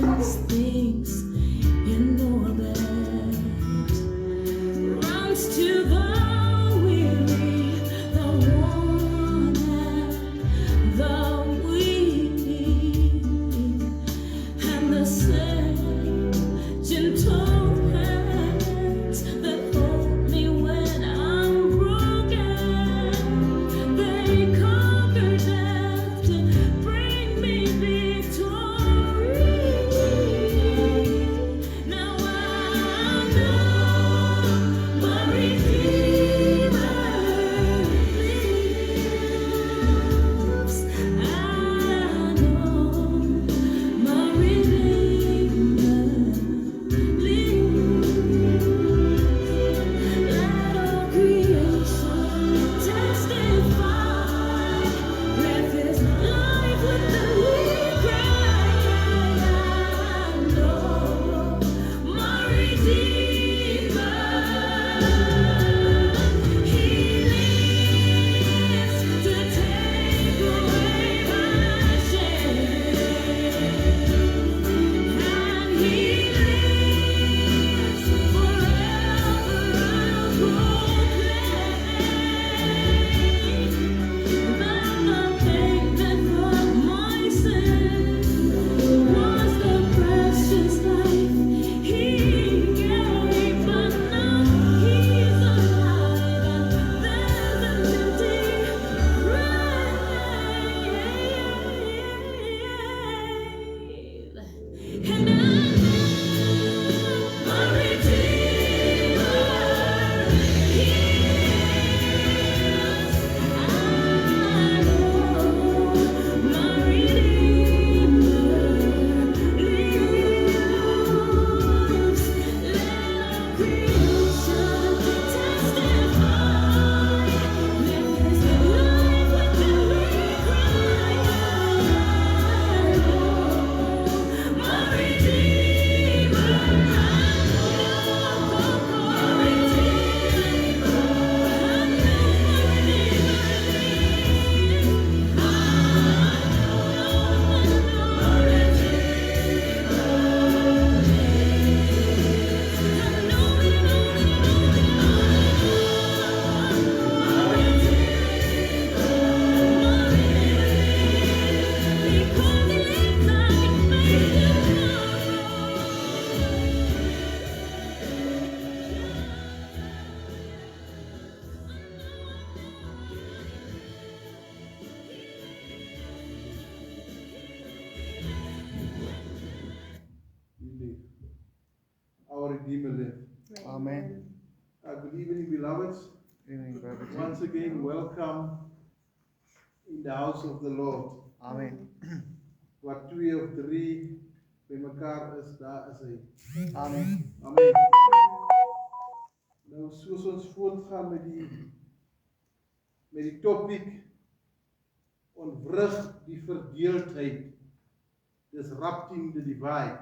best things in orbit. Runs to the weary, the worn and the weak, and the same gentle hands that hold me when I'm broken. They conquer death to bring me victory. Now I know my Redeemer lives. I know my Redeemer lives. Let all creation testify. Let this life with the weak cry. I know my Redeemer. He lives to take away my shame, and He lives forever. I'll proclaim that the payment for my sin was the precious life He gave, but now He's alive, and there's an empty grave. And I know my Redeemer lives. I know my Redeemer lives. Let all creation testify. Let this life with the weak cry. I know my Redeemer. I know my Redeemer. You live. Our Redeemer live. Amen. Good evening, beloveds. Evening, Brother Jim. Once again, welcome in the house of the Lord. Amen. Wat 2 of 3 by mekaar is, daar is hy. Amen. Amen. Nou, soos ons voortgaan met die topic, ontwrig die verdeeldheid, disrupting the divide.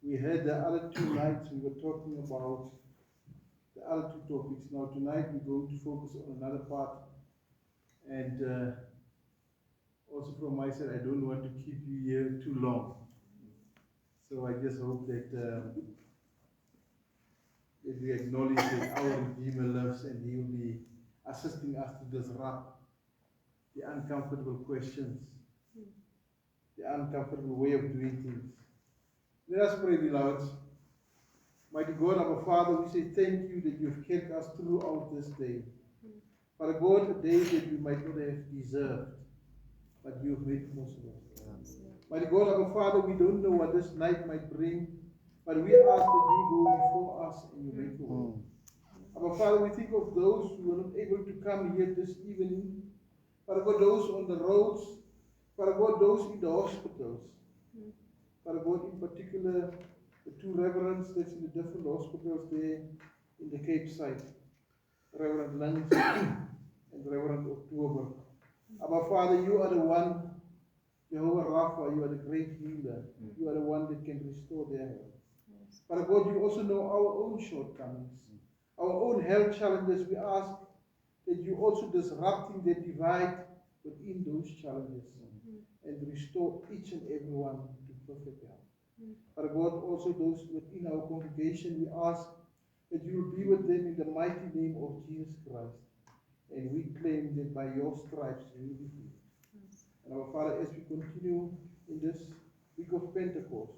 We had the other 2 nights we were talking about the other 2 topics. Now tonight we're going to focus on another part, and also from my side, I don't want to keep you here too long. So I just hope that we acknowledge that our Redeemer lives, and He will be assisting us to disrupt the uncomfortable questions, the uncomfortable way of doing things. Let us pray, beloveds. Mighty God, our Father, we say thank you that you've kept us throughout this day. Father God, a day that we might not have deserved, but you have made possible. Mighty God, our Father, we don't know what this night might bring, but we ask that you go before us and you make a way. Our Father, we think of those who were not able to come here this evening. Father God, those on the roads. Father God, those in the hospitals. Father God, in particular, the 2 reverends that's in the different hospitals there in the Cape side, Reverend Lance and Reverend October. Our Father, you are the one, Jehovah Rapha, you are the great healer. You are the one that can restore their health. Father God, you also know our own shortcomings, our own health challenges. We ask that you also disrupting the divide within those challenges and restore each and every one to perfect health. But God, also those within our congregation, we ask that you will be with them in the mighty name of Jesus Christ. And we claim that by your stripes we will be healed. And our Father, as we continue in this week of Pentecost,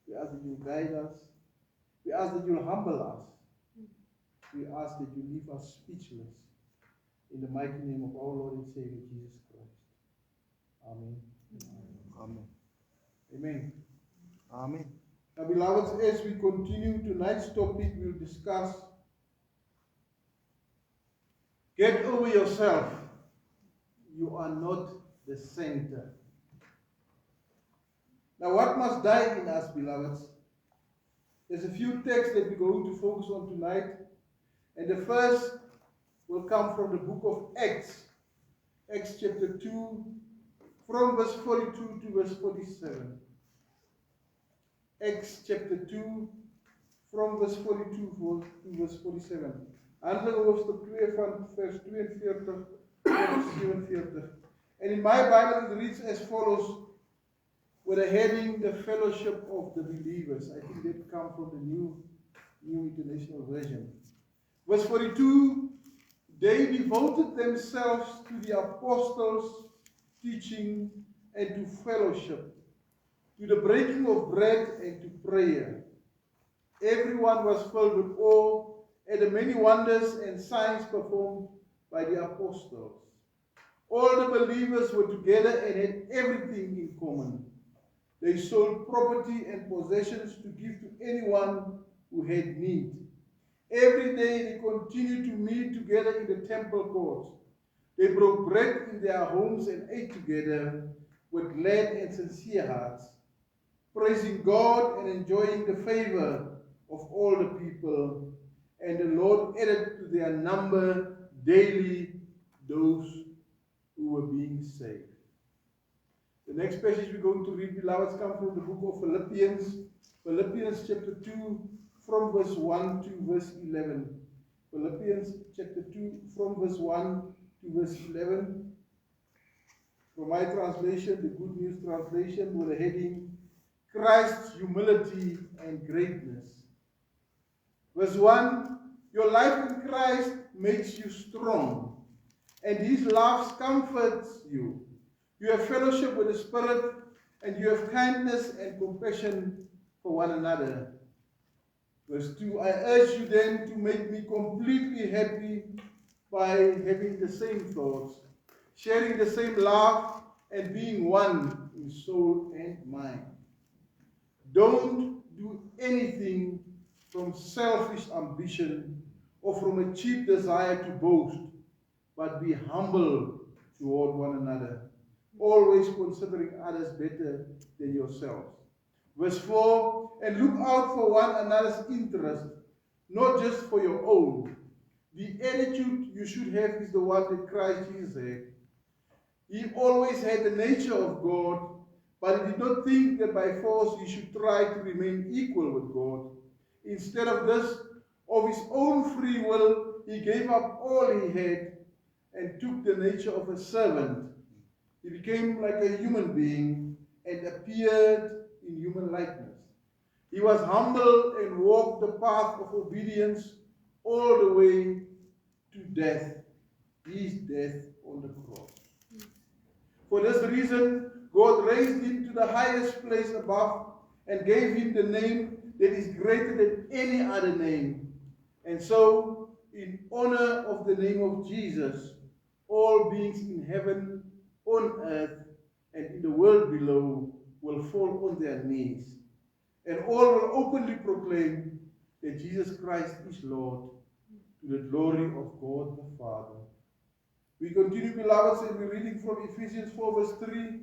we ask that you guide us. We ask that you humble us. We ask that you leave us speechless. In the mighty name of our Lord and Savior, Jesus Christ. Amen. Amen. Amen. Amen. Now, beloveds, as we continue tonight's topic, we'll discuss get over yourself. You are not the center. Now, what must die in us, beloveds? There's a few texts that we're going to focus on tonight. And the first will come from the book of Acts. Acts chapter 2, from verse 42 to verse 47. Acts chapter 2, from verse 42 to verse 47. Handelinge hoofstuk 2 van vers 42 tot 47. And in my Bible it reads as follows, with a heading, the fellowship of the believers. I think that comes from the New International Version. Verse 42, they devoted themselves to the apostles' teaching and to fellowship, to the breaking of bread and to prayer. Everyone was filled with awe at the many wonders and signs performed by the apostles. All the believers were together and had everything in common. They sold property and possessions to give to anyone who had need. Every day they continued to meet together in the temple courts. They broke bread in their homes and ate together with glad and sincere hearts, praising God and enjoying the favor of all the people. And the Lord added to their number daily those who were being saved. The next passage we're going to read, beloveds, comes from the book of Philippians. Philippians chapter 2, from verse 1 to verse 11. Philippians chapter 2, from verse 1 to verse 11. From my translation, the Good News Translation, with the heading, Christ's humility and greatness. Verse 1, your life in Christ makes you strong, and his love comforts you. You have fellowship with the Spirit, and you have kindness and compassion for one another. Verse 2, I urge you then to make me completely happy by having the same thoughts, sharing the same love, and being one in soul and mind. Don't do anything from selfish ambition or from a cheap desire to boast, but be humble toward one another, always considering others better than yourselves. Verse 4, and look out for one another's interest, not just for your own. The attitude you should have is the one that Christ Jesus had. He always had the nature of God, but he did not think that by force he should try to remain equal with God. Instead of this, of his own free will, he gave up all he had and took the nature of a servant. He became like a human being and appeared in human likeness. He was humble and walked the path of obedience all the way to death, his death on the cross. For this reason, God raised him to the highest place above and gave him the name that is greater than any other name. And so, in honor of the name of Jesus, all beings in heaven, on earth, and in the world below will fall on their knees, and all will openly proclaim that Jesus Christ is Lord, to the glory of God the Father. We continue, beloveds, and we're reading from Ephesians 4 verse 3.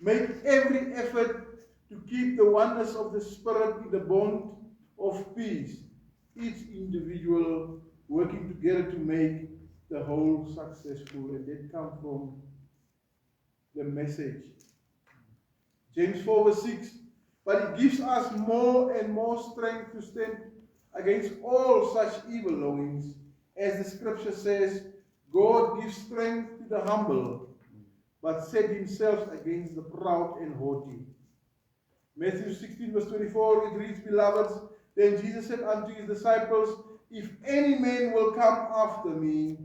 Make every effort to keep the oneness of the Spirit in the bond of peace, each individual working together to make the whole successful. And that comes from the Message. James 4 verse 6. But it gives us more and more strength to stand against all such evil longings. As the scripture says, God gives strength to the humble, but set himself against the proud and haughty. Matthew 16 verse 24, it reads, Beloveds, then Jesus said unto his disciples, if any man will come after me,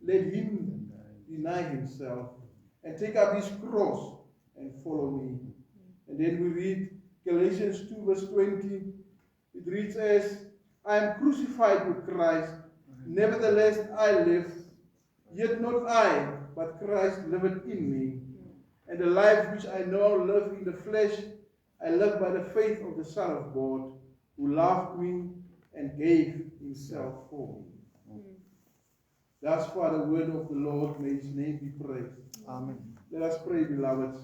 let him deny himself and take up his cross and follow me. And then we read Galatians 2 verse 20. It reads as, I am crucified with Christ, nevertheless I live, yet not I, but Christ liveth in me. And the life which I now live in the flesh, I live by the faith of the Son of God, who loved me and gave himself for me. Thus far the word of the Lord, may his name be praised. Amen. Let us pray, beloveds.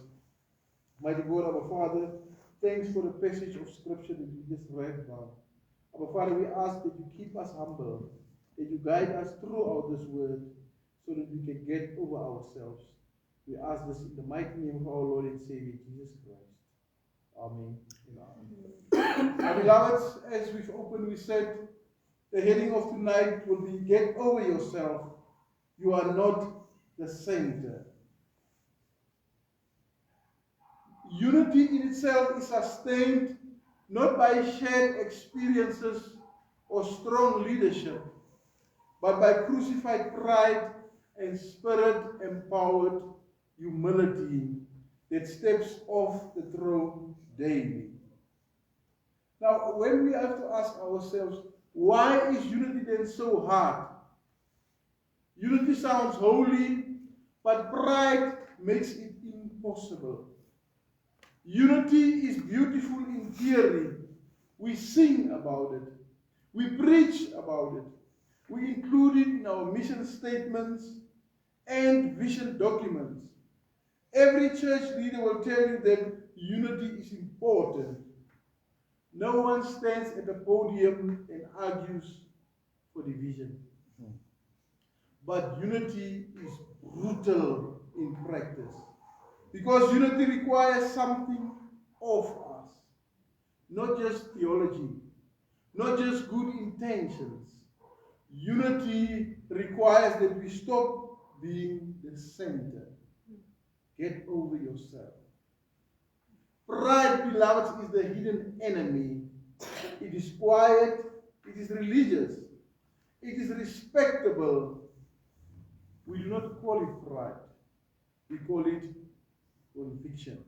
Mighty God, our Father, thanks for the passage of scripture that we just read now. Our Father, we ask that you keep us humble, that you guide us throughout this word, so that we can get over ourselves. We ask this in the mighty name of our Lord and Savior, Jesus Christ. Amen. Amen. Now, beloveds, as we've opened, we said, the heading of tonight will be Get Over Yourself. You are not the center. Unity in itself is sustained not by shared experiences or strong leadership, but by crucified pride and spirit-empowered humility that steps off the throne daily. Now, when we have to ask ourselves, why is unity then so hard? Unity sounds holy, but pride makes it impossible. Unity is beautiful in theory. We sing about it. We preach about it. We include it in our mission statements and vision documents. Every church leader will tell you that unity is important. No one stands at the podium and argues for division. But unity is brutal in practice. Because unity requires something of us. Not just theology. Not just good intentions. Unity requires that we stop being the center. Get over yourself. Pride, beloveds, is the hidden enemy. It is quiet. It is religious. It is respectable. We do not call it pride. We call it conviction.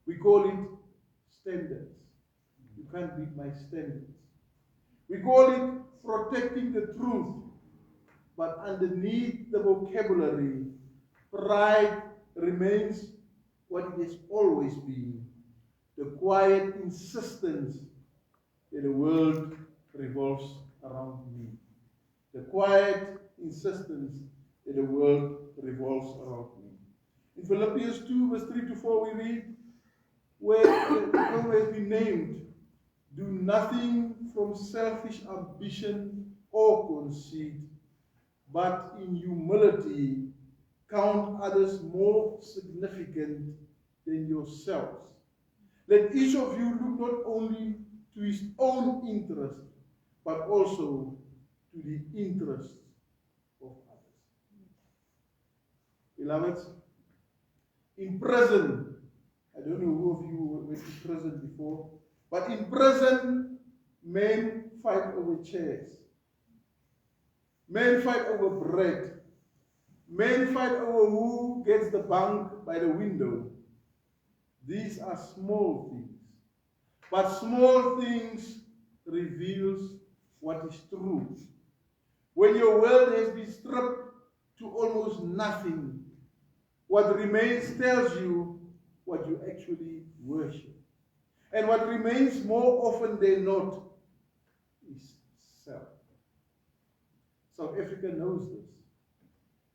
We call it standards. You can't beat my standards. We call it protecting the truth. But underneath the vocabulary, pride remains what it has always been. The quiet insistence that the world revolves around me. The quiet insistence that the world revolves around me. In Philippians 2 verse 3 to 4 we read, where the term has been named, do nothing from selfish ambition or conceit, but in humility count others more significant than yourselves. Let each of you look not only to his own interest, but also to the interests of others. Beloveds, in prison, I don't know who of you went to prison before, but in prison, men fight over chairs. Men fight over bread. Men fight over who gets the bunk by the window. These are small things. But small things reveals what is true. When your world has been stripped to almost nothing, what remains tells you what you actually worship. And what remains more often than not is self. South Africa knows this.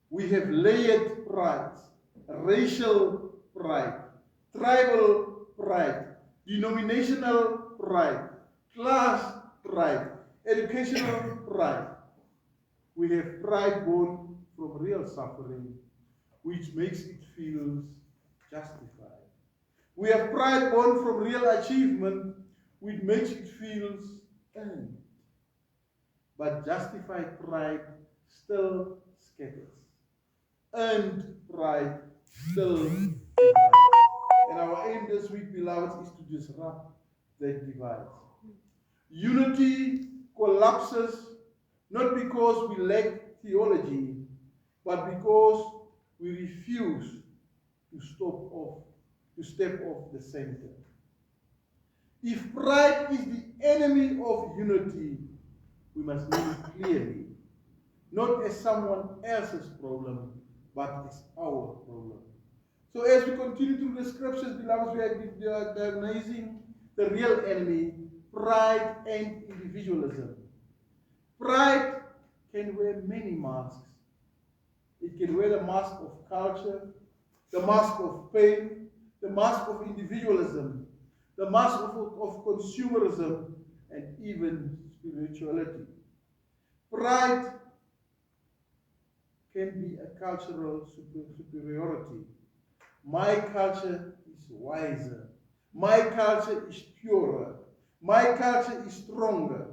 We have layered prides, racial pride, tribal pride, denominational pride, class pride, educational pride. We have pride born from real suffering, which makes it feel justified. We have pride born from real achievement, which makes it feel earned. But justified pride still scatters. Earned pride still divides. And our aim this week, beloved, is to disrupt that divide. Unity collapses not because we lack theology, but because we refuse to step off the center. If pride is the enemy of unity, we must name it clearly, not as someone else's problem, but as our problem. So as we continue through the scriptures, beloved, we are diagnosing the real enemy, pride and individualism. Pride can wear many masks. It can wear the mask of culture, the mask of pain, the mask of individualism, the mask of consumerism, and even spirituality. Pride can be a cultural superiority. My culture is wiser. My culture is purer. My culture is stronger.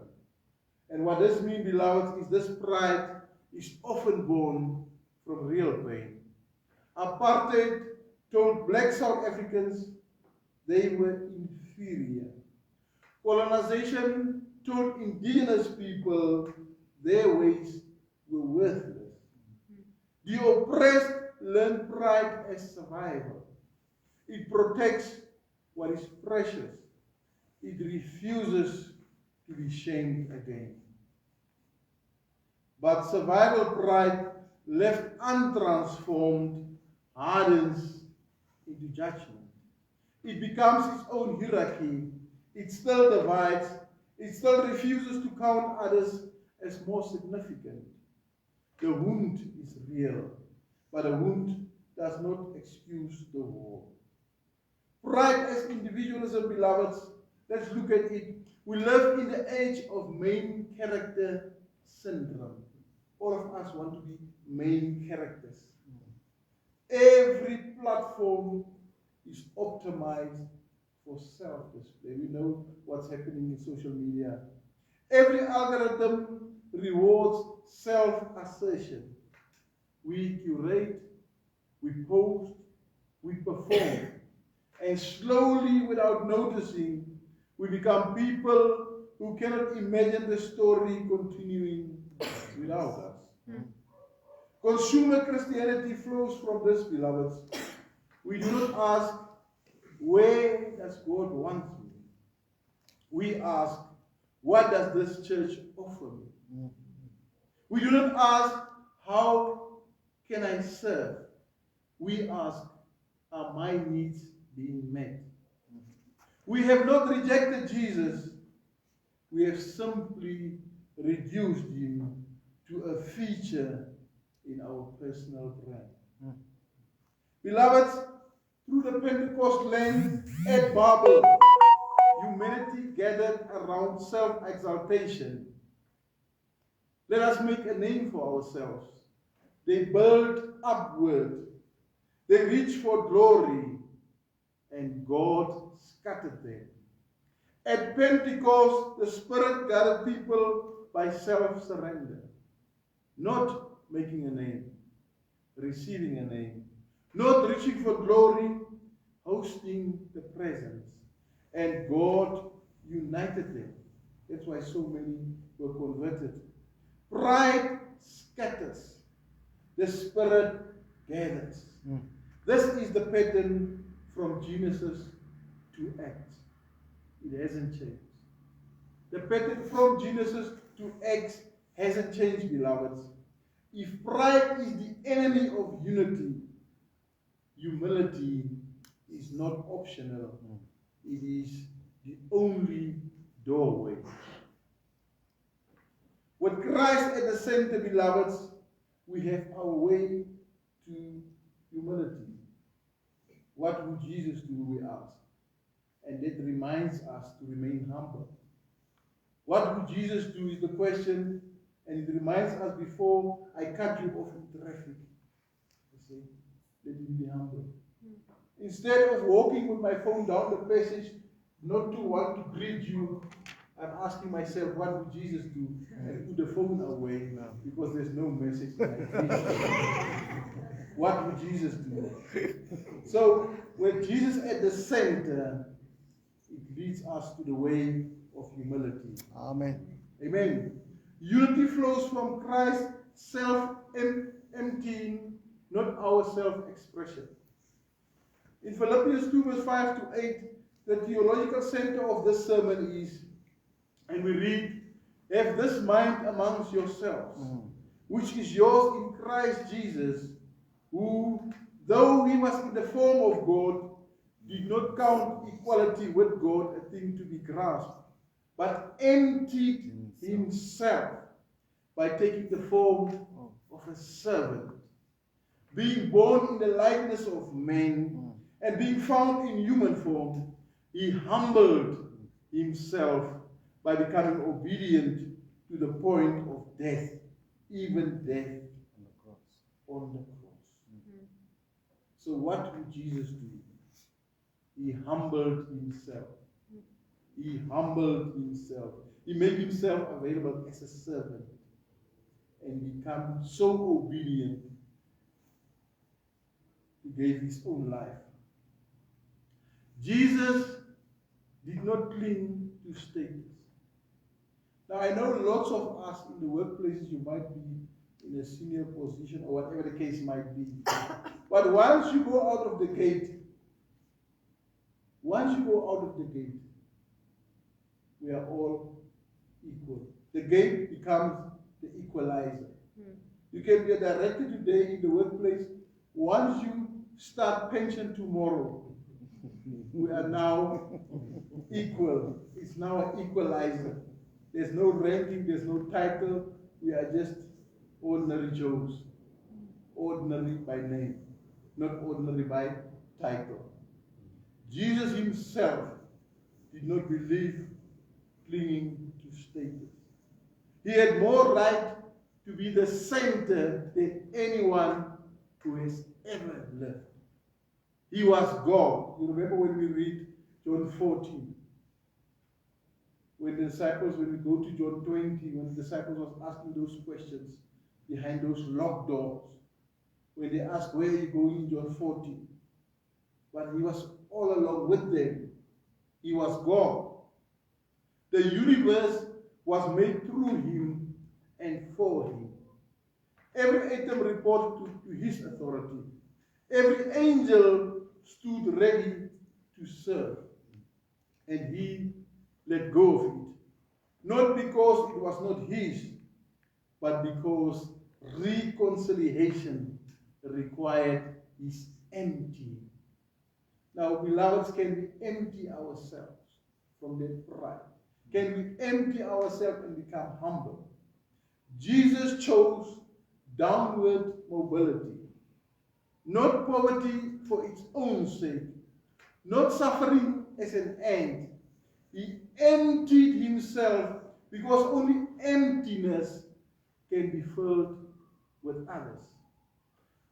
And what this means, beloved, is this pride is often born from real pain. Apartheid told black South Africans they were inferior. Colonization told indigenous people their ways were worthless. The oppressed learn pride as survival. It protects what is precious. It refuses to be shamed again. But survival pride, left untransformed, hardens into judgment. It becomes its own hierarchy. It still divides. It still refuses to count others as more significant. The wound is real, but the wound does not excuse the war. Pride as individualism, beloveds, let's look at it. We live in the age of main character syndrome. All of us want to be main characters. Every platform is optimized for self-display. We know what's happening in social media. Every algorithm rewards self-assertion. We curate, we post, we perform. And slowly, without noticing, we become people who cannot imagine the story continuing without us. Consumer Christianity flows from this, beloveds. We do not ask, where does God want me? We ask, what does this church offer me? We do not ask, how can I serve? We ask, are my needs being met? We have not rejected Jesus. We have simply reduced him to a feature in our personal brand. Beloveds, through the Pentecost lens at Babel, humanity gathered around self-exaltation. Let us make a name for ourselves. They built upward. They reached for glory, and God scattered them. At Pentecost, the Spirit gathered people by self-surrender, not making a name, receiving a name, not reaching for glory, hosting the presence. And God united them. That's why so many were converted. Pride scatters. The Spirit gathers. This is the pattern from Genesis to Acts. It hasn't changed. The pattern from Genesis to Acts hasn't changed, beloveds. If pride is the enemy of unity, humility is not optional. It is the only doorway. With Christ at the center, beloveds, we have our way to humility. What would Jesus do, we ask? And that reminds us to remain humble. What would Jesus do is the question, and it reminds us before I cut you off in traffic. I say, let me be humble. Instead of walking with my phone down the passage, not to want to greet you, I'm asking myself, what would Jesus do? And put the phone away because there's no message in my face. What would Jesus do? So, with Jesus at the center, it leads us to the way of humility. Amen. Amen. Unity flows from Christ's self-emptying, not our self-expression. In Philippians 2 verse 5 to 8, the theological center of this sermon is, and we read, have this mind amongst yourselves, which is yours in Christ Jesus, who, though he was in the form of God, did not count equality with God a thing to be grasped, but emptied himself by taking the form of a servant, being born in the likeness of men, and being found in human form, he humbled himself by becoming obedient to the point of death, even death on the cross. So what would Jesus do? He humbled himself. He humbled himself. He made himself available as a servant and become so obedient. He gave his own life. Jesus did not cling to status. Now I know lots of us in the workplaces, you might be in a senior position or whatever the case might be. But once you go out of the gate, we are all equal. The gate becomes the equalizer. You can be a director today in the workplace. Once you start pension tomorrow, we are now equal. It's now an equalizer. There's no ranking, there's no title. We are just ordinary Joes. Ordinary by name, not ordinary by title. Jesus himself did not believe clinging to status. He had more right to be the center than anyone who has ever lived. He was God. You remember when we read John 14? When the disciples, when we go to John 20, when the disciples was asking those questions behind those locked doors, when they asked, where are you going in John 14? But he was all along with them. He was God. The universe was made through him and for him. Every atom reported to his authority. Every angel stood ready to serve. And he let go of it. Not because it was not his, but because reconciliation required his emptying. Now, beloveds, can we empty ourselves from that pride? Can we empty ourselves and become humble? Jesus chose downward mobility, not poverty for its own sake, not suffering as an end. He emptied himself because only emptiness can be filled with others.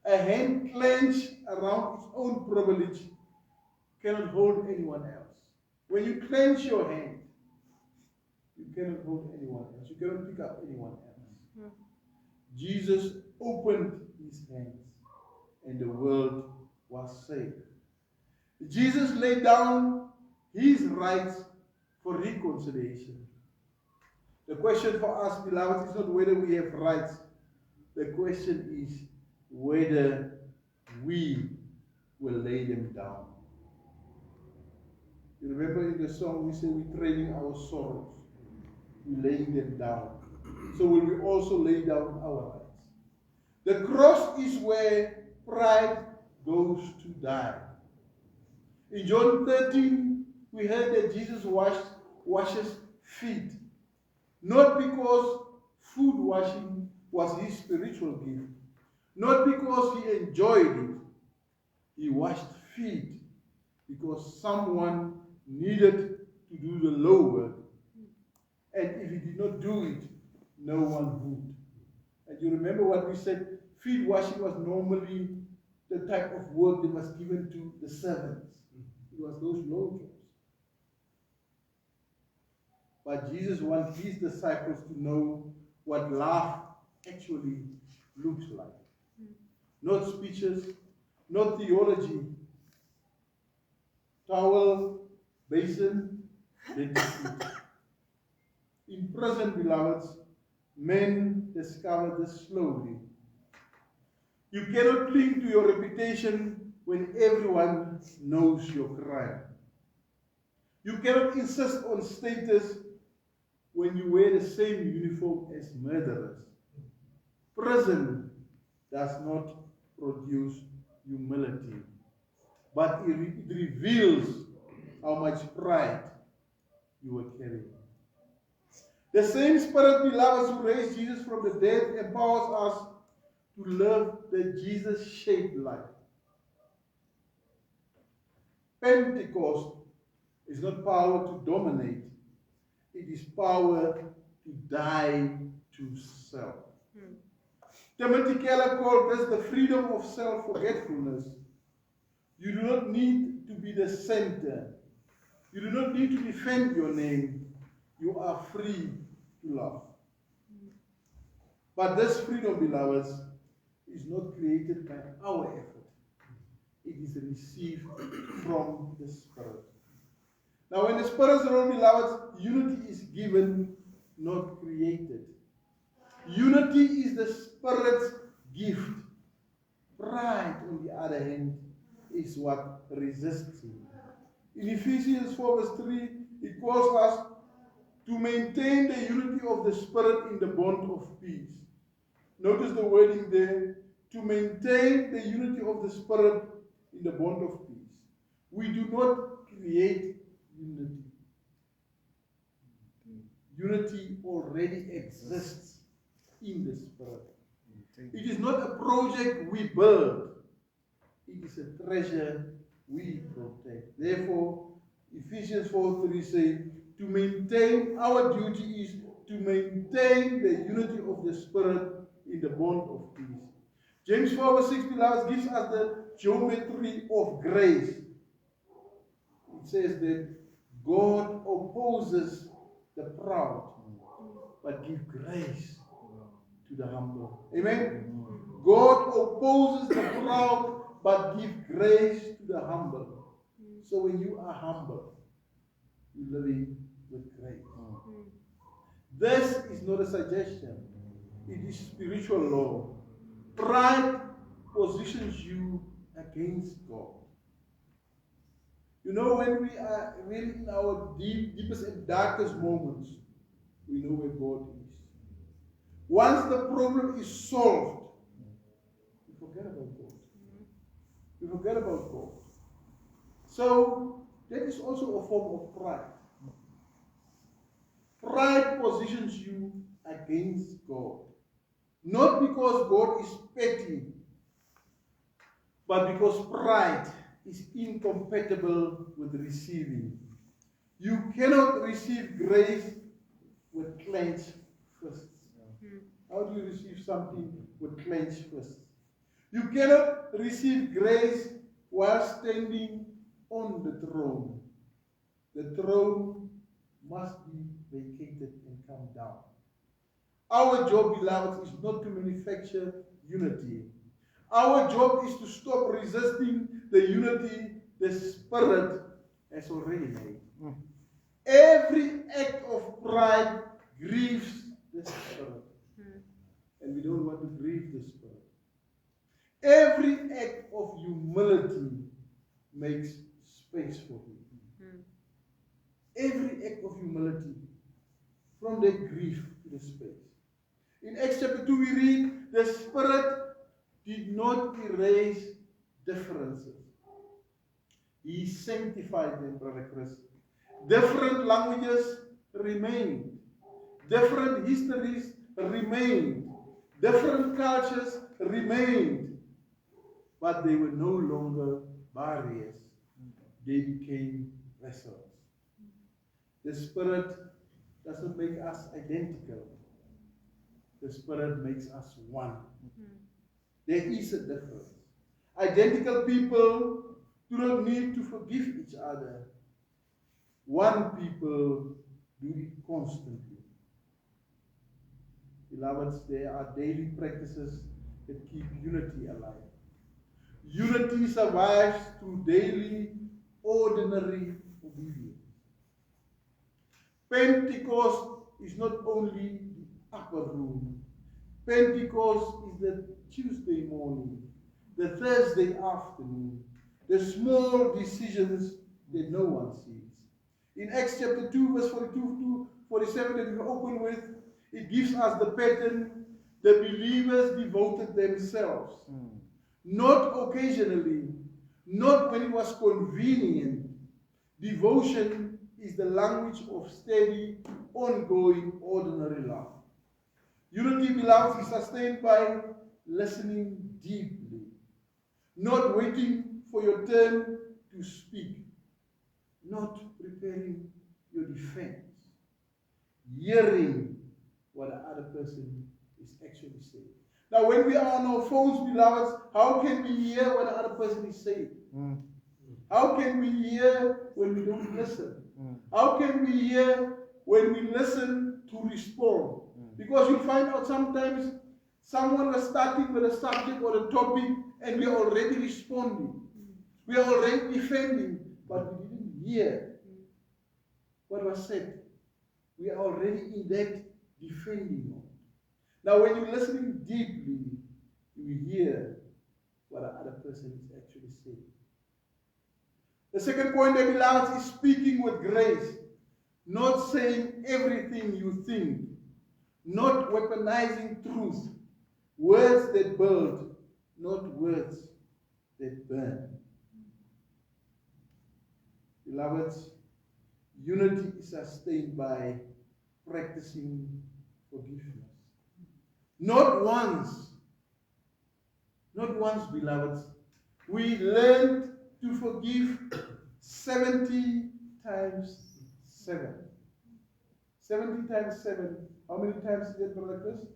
A hand clenched around its own privilege cannot hold anyone else. When you clench your hand, you cannot hold anyone else. You cannot pick up anyone else. Jesus opened his hands and the world was saved. Jesus laid down his rights for reconciliation. The question for us, beloved, is not whether we have rights. The question is whether we will lay them down. You remember in the song we say we're trading our sorrows. We're laying them down. So will we also lay down our rights? The cross is where pride goes to die. In John 13, we heard that Jesus washes feet. Not because food washing was his spiritual gift. Not because he enjoyed it. He washed feet because someone needed to do the low work. And if he did not do it, no one would. And you remember what we said? Feet washing was normally the type of work that was given to the servants. It was those low jobs. But Jesus wants his disciples to know what love actually looks like. not speeches, not theology. Towel, basin, then defeat. In prison, beloveds, men discover this slowly. You cannot cling to your reputation when everyone knows your crime. You cannot insist on status when you wear the same uniform as murderers. Prison does not produce humility, but it reveals how much pride you were carrying. The same Spirit, beloveds, who raised Jesus from the dead empowers us to live the Jesus-shaped life. Pentecost is not power to dominate, it is power to die to self. Timothy Keller called this the freedom of self-forgetfulness. You do not need to be the center. You do not need to defend your name. You are free to love. But this freedom, beloveds, is not created by our effort. It is received from the Spirit. Now, when the Spirit is around, beloveds, unity is given, not created. Unity is the Spirit's gift. Pride, on the other hand, is what resists him. In Ephesians 4 verse 3, it calls us to maintain the unity of the Spirit in the bond of peace. Notice the wording there, to maintain the unity of the Spirit in the bond of peace. We do not create unity. Unity already exists in the Spirit. It is not a project we build. It is a treasure we protect. Therefore, Ephesians 4:3 says, to maintain, our duty is to maintain the unity of the Spirit in the bond of peace. James 4 verse 6, beloved, gives us the geometry of grace. It says that God opposes the proud, but gives grace to the humble. Amen? God opposes the proud, but gives grace to the humble. So when you are humble, you're living with grace. This is not a suggestion. It is spiritual law. Pride positions you against God. You know, when we are really in our deepest and darkest moments, we know where God is. Once the problem is solved, we forget about God. We forget about God. So, that is also a form of pride. Pride positions you against God. Not because God is petty, but because pride is incompatible with receiving. You cannot receive grace with clenched fists. How do you receive something with clenched fists? You cannot receive grace while standing on the throne. The throne must be vacated and come down. Our job, beloved, is not to manufacture unity. Our job is to stop resisting the unity the Spirit has already made. Every act of pride grieves the Spirit. And we don't want to grieve the Spirit. Every act of humility makes space for Him. Every act of humility, from the grief to the space. In Acts chapter 2 we read, the Spirit did not erase differences. He sanctified them, Brother Chris. Different languages remained. Different histories remained. Different cultures remained. But they were no longer barriers. They became vessels. The Spirit doesn't make us identical. The Spirit makes us one. There is a difference. Identical people do not need to forgive each other. One people do it constantly. Beloveds, there are daily practices that keep unity alive. Unity survives through daily, ordinary obedience. Pentecost is not only the upper room. Pentecost is the Tuesday morning, the Thursday afternoon, the small decisions that no one sees. In Acts chapter 2, verse 42 to 47 that we open with, it gives us the pattern. The believers devoted themselves. Not occasionally, not when it was convenient. Devotion is the language of steady, ongoing, ordinary love. Unity, beloved, is sustained by listening deeply, not waiting for your turn to speak, not preparing your defense, hearing what the other person is actually saying. Now, when we are on our phones, beloveds, how can we hear what the other person is saying? How can we hear when we don't listen? How can we hear when we listen to respond? Because you find out sometimes someone was starting with a subject or a topic and we are already responding. We are already defending, but we didn't hear what was said. We are already in that defending mode. Now, when you're listening deeply, you hear what the other person is actually saying. The second point, that beloved, is speaking with grace. Not saying everything you think. Not weaponizing truth. Words that build, not words that burn. Beloved, unity is sustained by practicing forgiveness. Not once, beloved. We learned to forgive 70 times 7. 70 times 7. How many times is that, Brother Chris?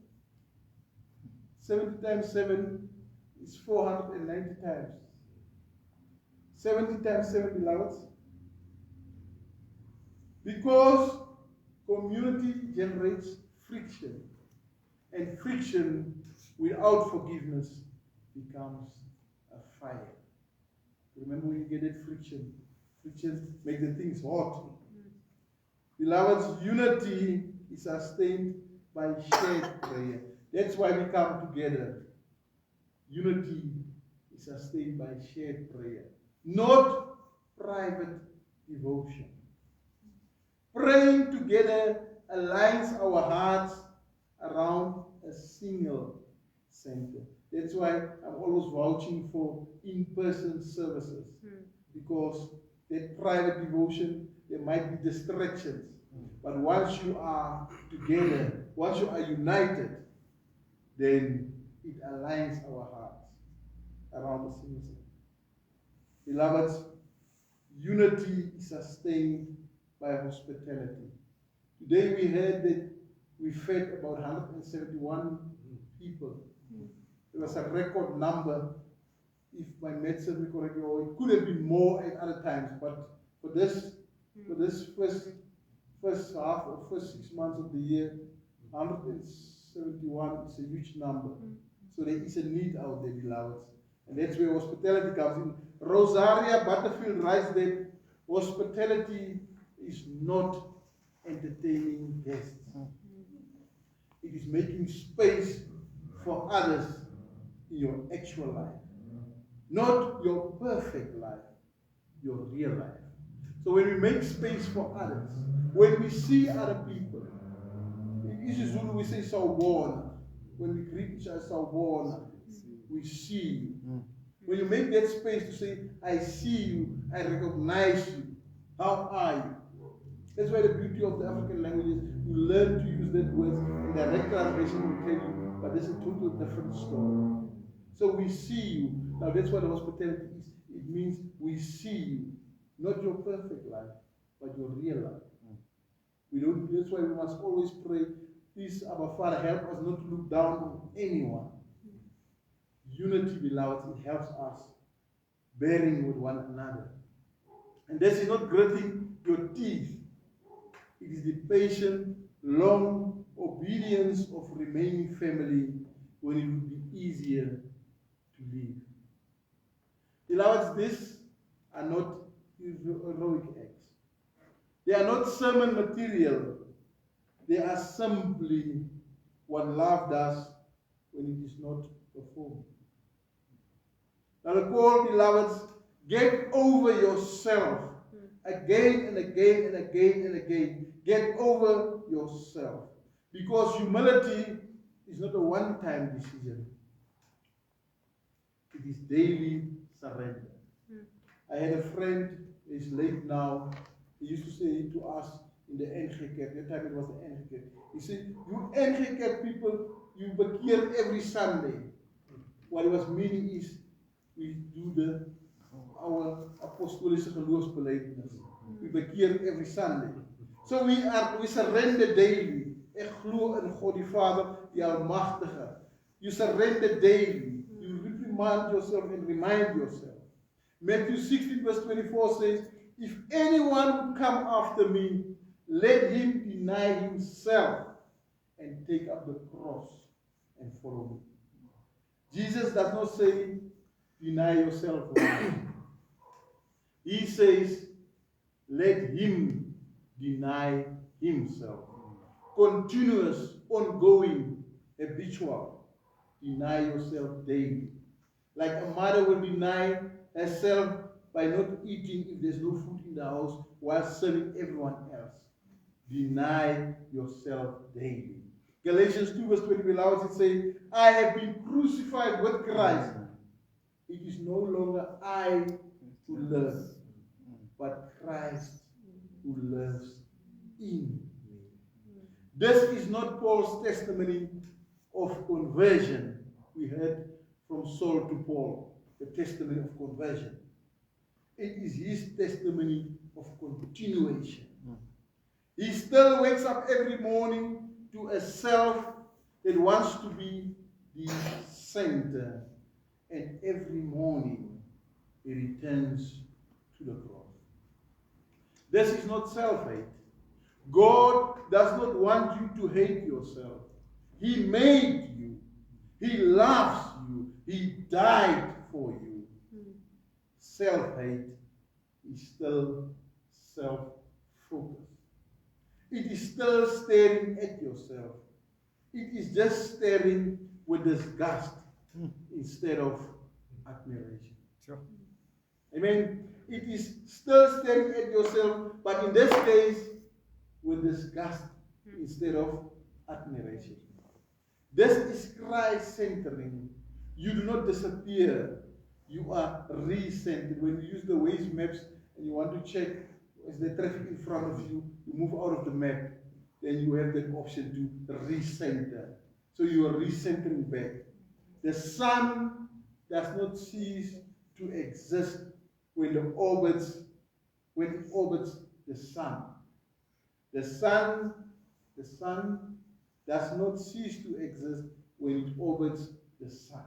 70 times 7 is 490 times. 70 times 7, beloved. Because community generates friction. And friction without forgiveness becomes a fire. Remember when you get that friction? Friction makes the things hot. Beloveds, unity is sustained by shared prayer. That's why we come together. Unity is sustained by shared prayer, not private devotion. Praying together aligns our hearts around a single center. That's why I'm always vouching for in-person services. Because that private devotion, there might be distractions. But once you are together, once you are united, then it aligns our hearts around a single center. Beloved, unity is sustained by hospitality. Today we heard that we fed about 171 people. It was a record number, if my math serves me correctly, or it could have been more at other times, but for this first half or first 6 months of the year, 171 is a huge number. So there is a need out there, beloveds. And that's where hospitality comes in. Rosaria Butterfield writes that hospitality is not entertaining guests. It is making space for others in your actual life. Not your perfect life, your real life. So when we make space for others, when we see other people, in isiZulu we say sawubona. When we greet each other, sawubona, we see you. When you make that space to say, I see you, I recognize you, how are you? That's why the beauty of the African language is you learn to use that word, and direct translation will tell you, but there's a total different story. So we see you. Now that's what hospitality is. It means we see you. Not your perfect life, but your real life. That's why we must always pray, please, our Father, help us not to look down on anyone. Unity, beloved, it helps us bearing with one another. And this is not gritting your teeth. It is the patient, long obedience of remaining family when it would be easier to leave. Beloveds, these are not heroic acts. They are not sermon material. They are simply what love does when it is not performed. Now the call, beloveds, get over yourself again and again and again and again. Get over yourself. Because humility is not a one-time decision. It is daily surrender. I had a friend, he's late now, he used to say to us in the NG Kerk, that time it was the NG Kerk. He said, you NG Kerk people, you bekeer every Sunday. What he was meaning is, we do our apostolische geloofsbelijdenis. We bekeer every Sunday. So we surrender daily. Ek glo in God die Vader, die Almachtige. You surrender daily. You reprimand yourself and remind yourself. Matthew 16 verse 24 says, if anyone would come after me, let him deny himself and take up the cross and follow me. Jesus does not say, deny yourself. He says, let him deny himself. Continuous, ongoing, habitual. Deny yourself daily. Like a mother will deny herself by not eating if there's no food in the house while serving everyone else. Deny yourself daily. Galatians 2 verse 20 allows it say, I have been crucified with Christ. It is no longer I who live, but Christ who lives in me. This is not Paul's testimony of conversion. We heard from Saul to Paul, the testimony of conversion. It is his testimony of continuation. He still wakes up every morning to a self that wants to be the center. And every morning he returns to the cross. This is not self-hate. God does not want you to hate yourself. He made you. He loves you. He died for you. Self-hate is still self-focused. It is still staring at yourself. It is just staring with disgust instead of admiration. Sure. Amen. It is still staring at yourself, but in this case, with disgust instead of admiration. This is Christ-centering. You do not disappear. You are re-centered. When you use the Waze maps and you want to check is the traffic in front of you, you move out of the map, then you have that option to re-center. So you are re-centering back. The sun does not cease to exist when it orbits the sun. The sun does not cease to exist when it orbits the sun.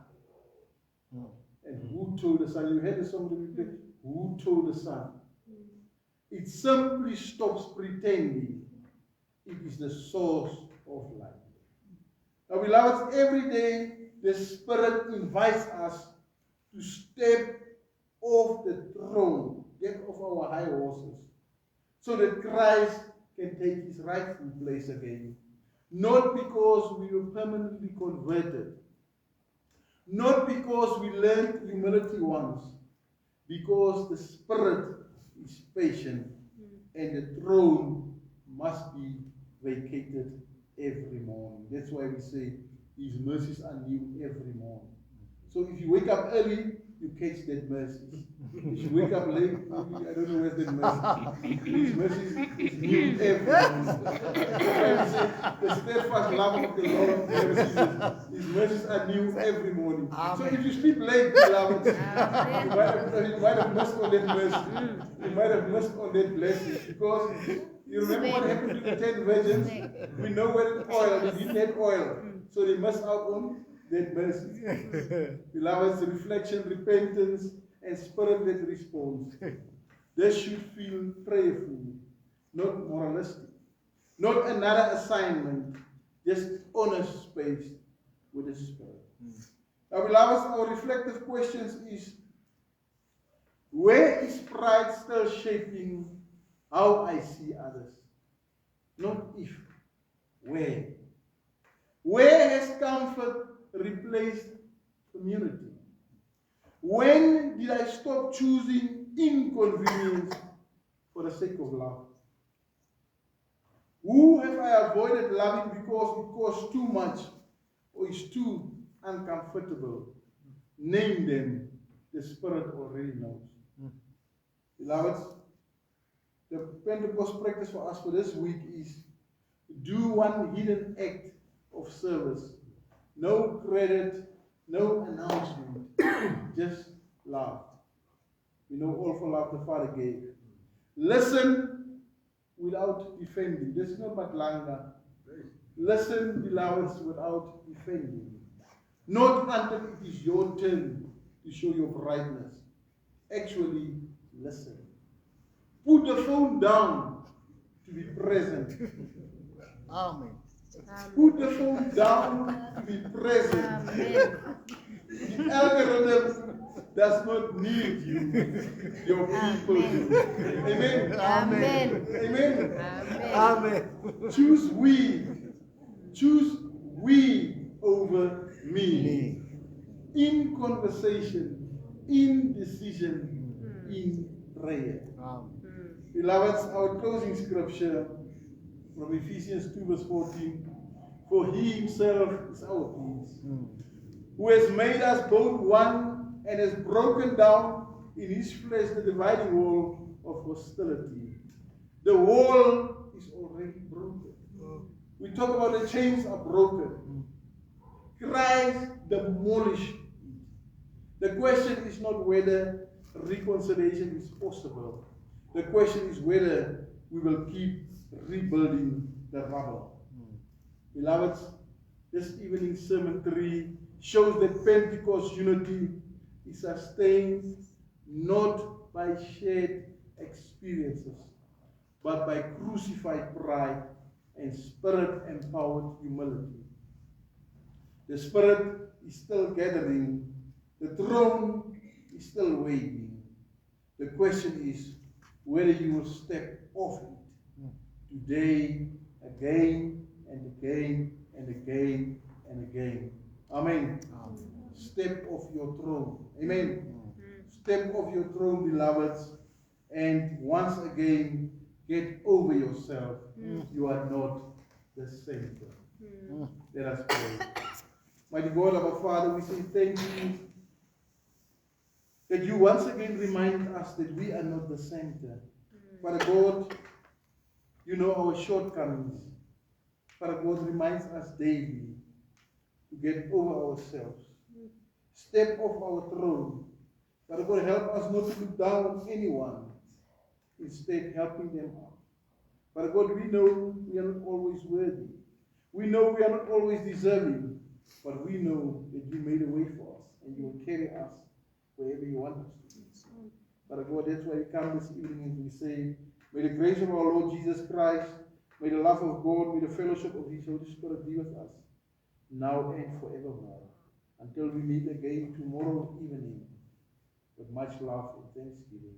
And who told the sun? You heard the song that we played? Who told the sun? It simply stops pretending it is the source of life. Now, beloveds, every day the Spirit invites us to step off the throne, get off our high horses, so that Christ can take his rightful place again. Not because we were permanently converted, not because we learned humility once, because the Spirit is patient and the throne must be vacated every morning. That's why we say his mercies are new every morning. So if you wake up early, you catch that mercy. If you wake up late, I don't know where's that mercy. His mercy is new every morning. The steadfast love of the Lord never ceases. His mercies are new every morning. So if you sleep late, beloved, you might have missed on that mercy. You might have missed on that blessing. Because you remember what happened to the 10 virgins? We know where the oil, they didn't have oil. So they missed out on that mercy. Beloveds, reflection, repentance, and spirit-led response. This should feel prayerful, not moralistic. Not another assignment, just honest space with the Spirit. Now, beloveds, our reflective questions is, Where is pride still shaping how I see others? Not if. Where? Where has comfort replaced community? When did I stop choosing inconvenience for the sake of love? Who have I avoided loving because it costs too much or is too uncomfortable? Name them. The Spirit already knows. Beloveds, the Pentecost practice for us for this week is do one hidden act of service. No credit, no announcement, just love. We know all for love the Father gave. Listen without defending. This is not Matlanga. Listen, beloveds, without defending. Not until it is your turn to show your brightness. Actually, listen. Put the phone down to be present. Amen. Put the phone down to be present. The algorithm does not need you. Your people do. Amen. Amen. Amen. Amen. Choose we. Choose we over me. Me. In conversation, in decision, in prayer. Amen. Beloveds, our closing scripture from Ephesians 2 verse 14. For he himself is our peace, who has made us both one and has broken down in his flesh the dividing wall of hostility. The wall is already broken. We talk about the chains are broken. Christ demolished it. The question is not whether reconciliation is possible. The question is whether we will keep rebuilding the rubble. Beloveds, this evening sermon 3 shows that Pentecost unity is sustained not by shared experiences, but by crucified pride and Spirit-empowered humility. The Spirit is still gathering. The throne is still waiting. The question is whether you will step off it today, again and again and again and again. Amen. Step off your throne. Amen. Step off your throne, beloveds, and once again get over yourself. You are not the center. Let us pray. Mighty God, our Father, we say thank you that you once again remind us that we are not the center. Father God, you know our shortcomings. Father God reminds us daily to get over ourselves. Step off our throne. Father God, help us not to look down on anyone. Instead, helping them up. Father God, we know we are not always worthy. We know we are not always deserving. But we know that you made a way for us and you will carry us wherever you want us to be. Father God, that's why we come this evening and we say, may the grace of our Lord Jesus Christ, may the love of God, may the fellowship of His Holy Spirit be with us, now and forevermore, until we meet again tomorrow evening, with much love and thanksgiving.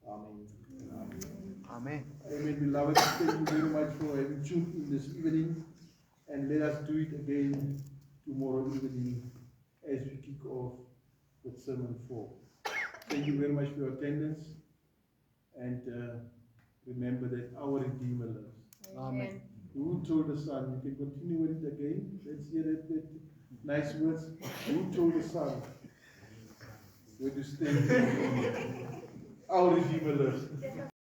Amen. Amen. Amen. Amen, beloved. Thank you very much for having tuned in this evening, and let us do it again tomorrow evening as we kick off with Sermon 4. Thank you very much for your attendance, and remember that our Redeemer lives. Amen. Who told the Son? You can continue with it again. Let's hear that nice words. Who told the Son where to stand? Our Redeemer lives.